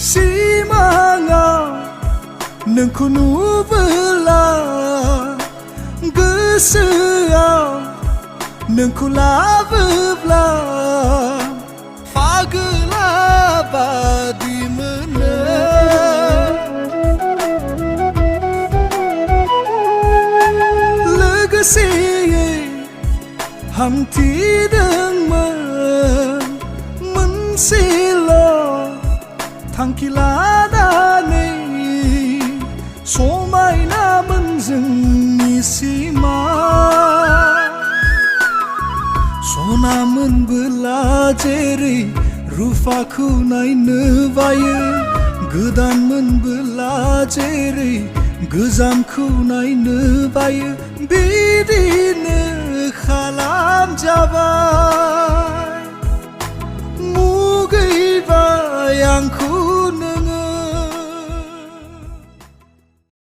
Simangat nengku nubela Gesea nengku lavebla Fagela badi mana Legasi ham tidang mensilo Tangkiladane Somaina menjengni sima Sonamen belajari Rufaku naine baye Godanmen belajari Gozamku naine baye Bidine khalam jabai Mugay bayangku